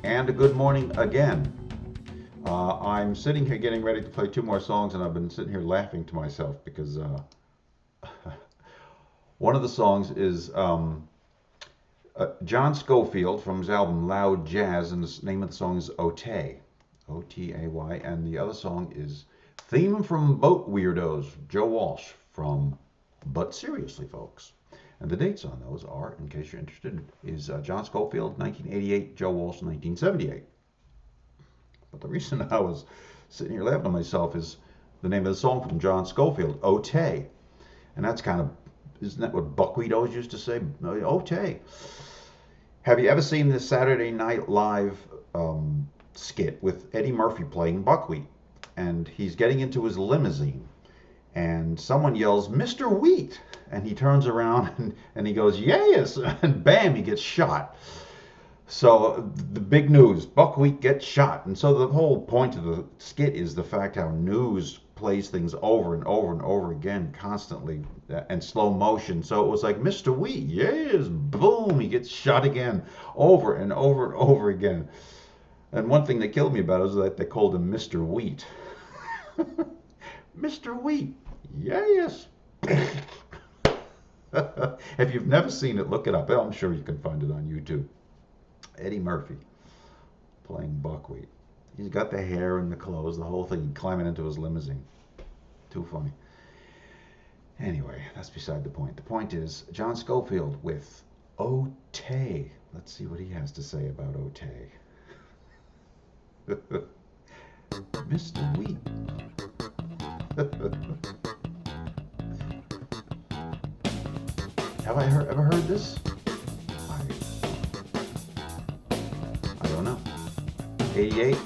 and a good morning again. I'm sitting here getting ready to play two more songs, and I've been sitting here laughing to myself because one of the songs is John Scofield from his album Loud Jazz, and the name of the song is Otay, O-T-A-Y, and the other song is Theme from Boat Weirdos, Joe Walsh from But Seriously, Folks. And the dates on those are, in case you're interested, is John Scofield, 1988, Joe Walsh, 1978. But the reason I was sitting here laughing to myself is the name of the song from John Scofield, Otay. And that's kind of, isn't that what buckwheat always used to say? Otay. Have you ever seen this Saturday Night Live skit with Eddie Murphy playing buckwheat? And he's getting into his limousine. And someone yells, Mr. Wheat. And he turns around and he goes, yes. And bam, he gets shot. So the big news, buckwheat gets shot. And so the whole point of the skit is the fact how news plays things over and over and over again constantly in slow motion. So it was like, Mr. Wheat, yes, boom, he gets shot again over and over and over again. And one thing that killed me about it was that they called him Mr. Wheat. Mr. Wheat, yes. If you've never seen it, look it up. I'm sure you can find it on YouTube. Eddie Murphy playing buckwheat. He's got the hair and the clothes, the whole thing, climbing into his limousine. Too funny. Anyway, that's beside the point. The point is John Scofield with Otay. Let's see what he has to say about Otay. Mr. Wheat. Have I ever heard this? I don't know. 88?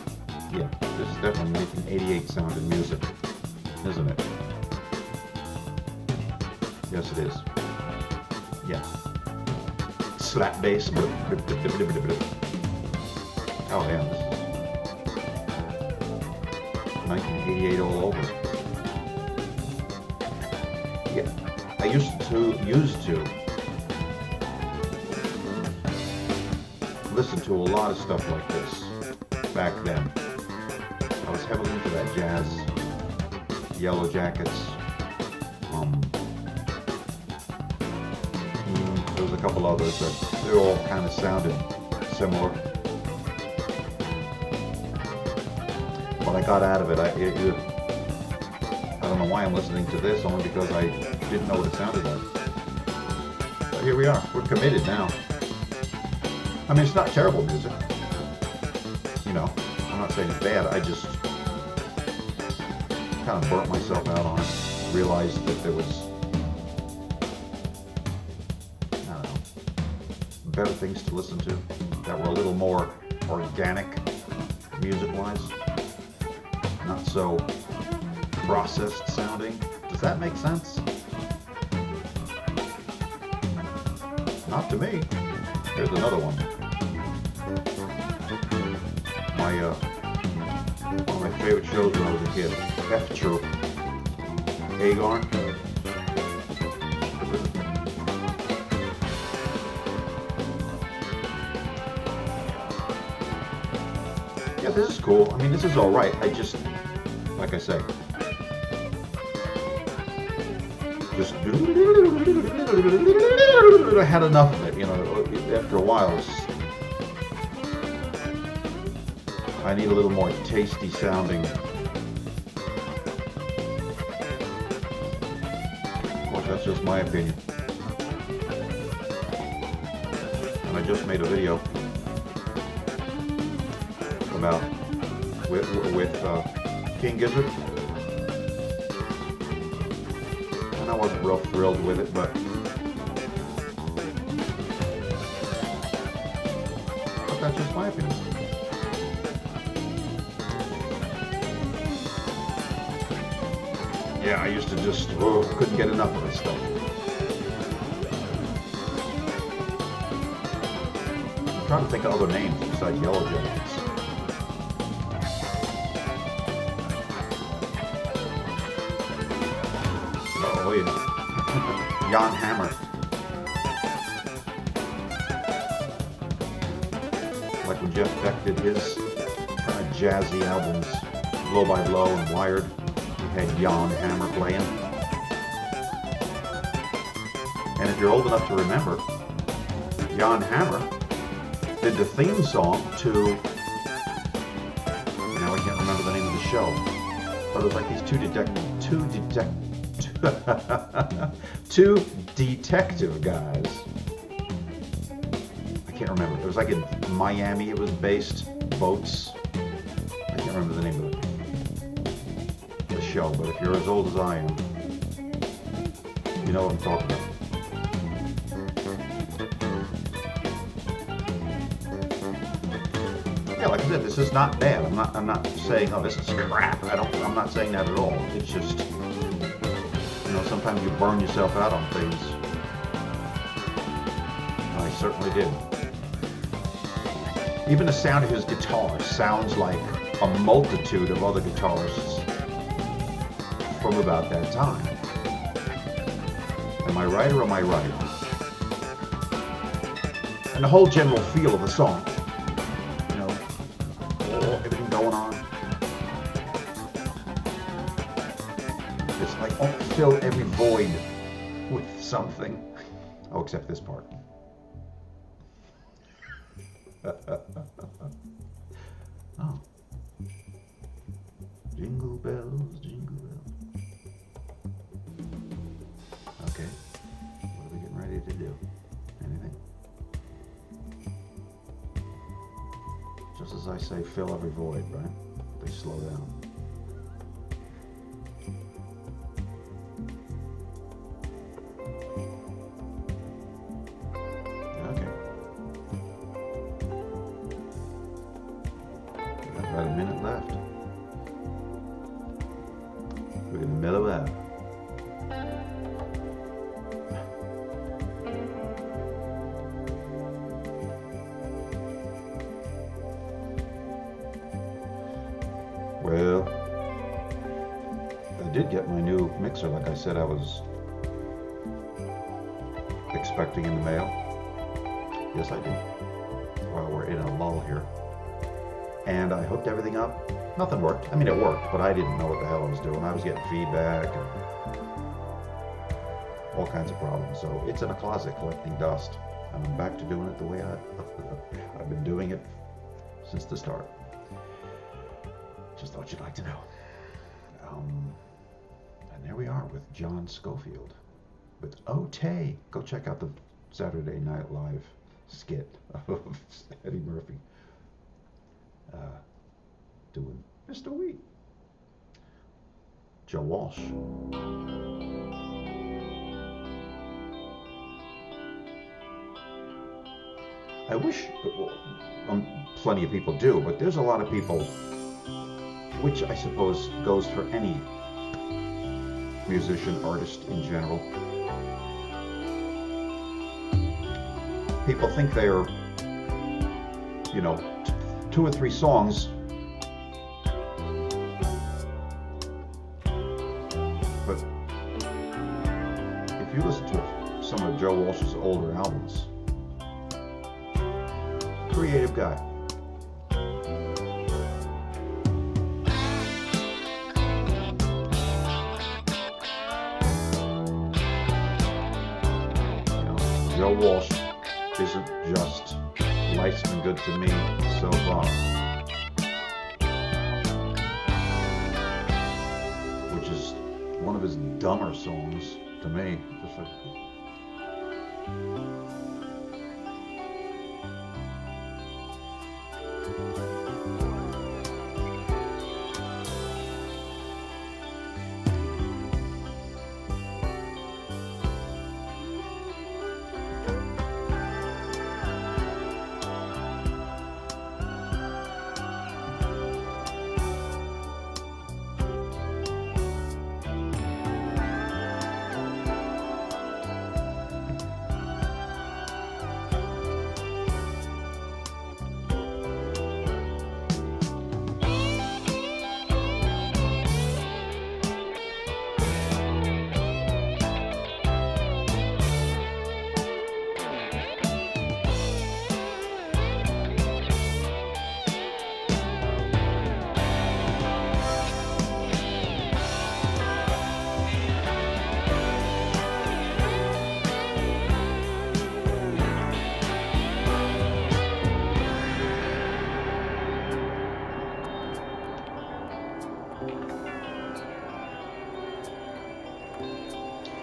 Yeah, this is definitely making 88 sound in music, isn't it? Yes, it is. Yeah. Slap bass. Oh, yeah, this is 1988 all over. Yeah, I used to listen to a lot of stuff like this back then. I was heavily into that jazz, Yellow Jackets. There was a couple others that they all kind of sounded similar. But I got out of it. I don't know why I'm listening to this, only because I didn't know what it sounded like. But here we are. We're committed now. I mean, it's not terrible music. You know, I'm not saying it's bad. I just kind of burnt myself out on it. Realized that there was, I don't know, better things to listen to that were a little more organic music-wise. Not so processed sounding. Does that make sense? Not to me. Here's another one. One of my favorite shows when I was a kid, F Troop. Agar. Yeah, this is cool. I mean, this is all right. I just, like I say, just I had enough of it. You know, after a while, I need a little more tasty sounding. Of course, that's just my opinion. And I just made a video about with King Gizzard. And I wasn't real thrilled with it, but that's just my opinion. Yeah, I used to just couldn't get enough of this stuff. I'm trying to think of other names besides Yellow Jackets. Oh yeah, Jan Hammer. Like back when Jeff Beck did his kind of jazzy albums, Blow by Blow and Wired. He had Jan Hammer playing. And if you're old enough to remember, Jan Hammer did the theme song to, now I can't remember the name of the show, but it was like these two detective guys. I can't remember. It was like in Miami. It was based. Boats. I can't remember the name of the show. But if you're as old as I am, you know what I'm talking about. Yeah, like I said, this is not bad. I'm not saying, oh, this is crap. I'm not saying that at all. It's just, you know, sometimes you burn yourself out on things. I certainly did. Even the sound of his guitar sounds like a multitude of other guitarists from about that time. Am I right or am I right? And the whole general feel of the song, you know, everything going on. It's like, oh, fill every void with something. Oh, except this part. Oh. Jingle bells, jingle bells. Okay. What are we getting ready to do? Anything? Just as I say, fill every void, right? They slow down. About a minute left. We're gonna mellow out. Well, I did get my new mixer, like I said I was expecting in the mail. Yes, I did. While we're in a lull here. And I hooked everything up. Nothing worked. I mean, it worked, but I didn't know what the hell I was doing. I was getting feedback and all kinds of problems. So it's in a closet collecting dust. And I'm back to doing it the way I've been doing it since the start. Just thought you'd like to know. And there we are with John Scofield with Otay. Go check out the Saturday Night Live skit of Eddie Murphy. Doing Mr. Wheat. Joe Walsh. I wish, plenty of people do, but there's a lot of people, which I suppose goes for any musician, artist in general. People think they're, you know, 2 or 3 songs, but if you listen to some of Joe Walsh's older albums, creative guy. You know, Joe Walsh isn't just life's been good to me so far, which is one of his dumber songs to me. Just like,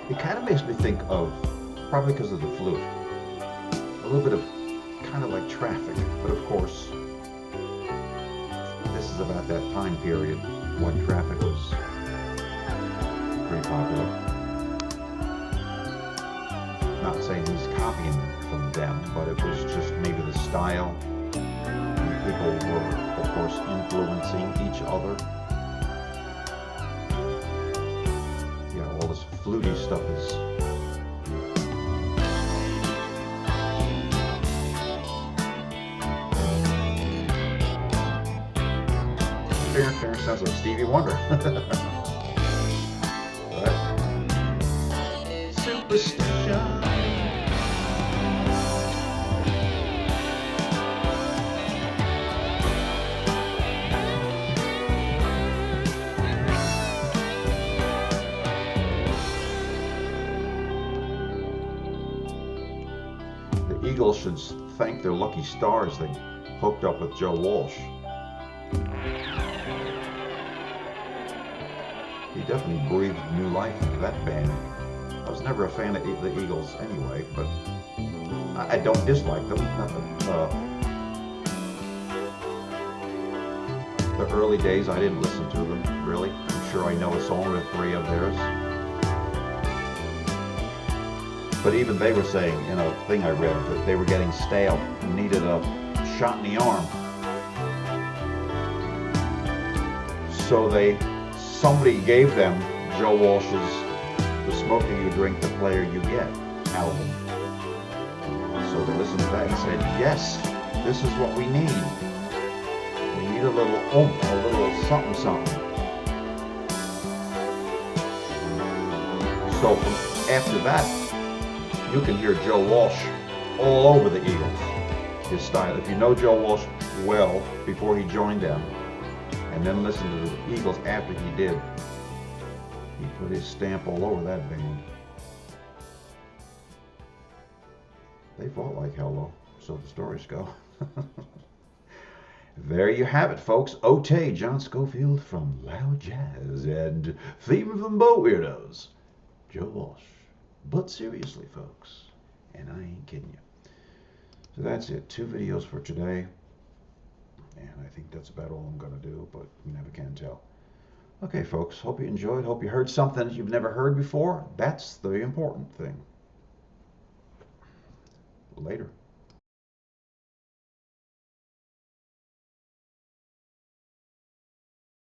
It kind of makes me think of, probably because of the flute, a little bit of kind of like Traffic, but of course, this is about that time period when Traffic was pretty popular. Not saying he's copying from them, but it was just maybe the style. People were, of course, influencing each other. Yeah, all this fluty stuff is. Fair sounds like Stevie Wonder. Right? Superstition. The Eagles should thank their lucky stars they hooked up with Joe Walsh. He definitely breathed new life into that band. I was never a fan of the Eagles anyway, but I don't dislike them. The early days, I didn't listen to them, really. I'm sure I know a song or three of theirs. But even they were saying in a thing I read that they were getting stale and needed a shot in the arm. So somebody gave them Joe Walsh's The Smoker You Drink, The Player You Get album. So they listened to that and said, yes, this is what we need. We need a little a little something something. So after that, you can hear Joe Walsh all over the Eagles. His style. If you know Joe Walsh well before he joined them, and then listen to the Eagles after he did, he put his stamp all over that band. They fought like hell, though, so the stories go. There you have it, folks. Otay, John Scofield from Loud Jazz, and theme from Boat Weirdos, Joe Walsh. But seriously, folks, and I ain't kidding you. So that's it. 2 videos for today. And I think that's about all I'm going to do, but you never can tell. Okay, folks, hope you enjoyed. Hope you heard something you've never heard before. That's the important thing. Later.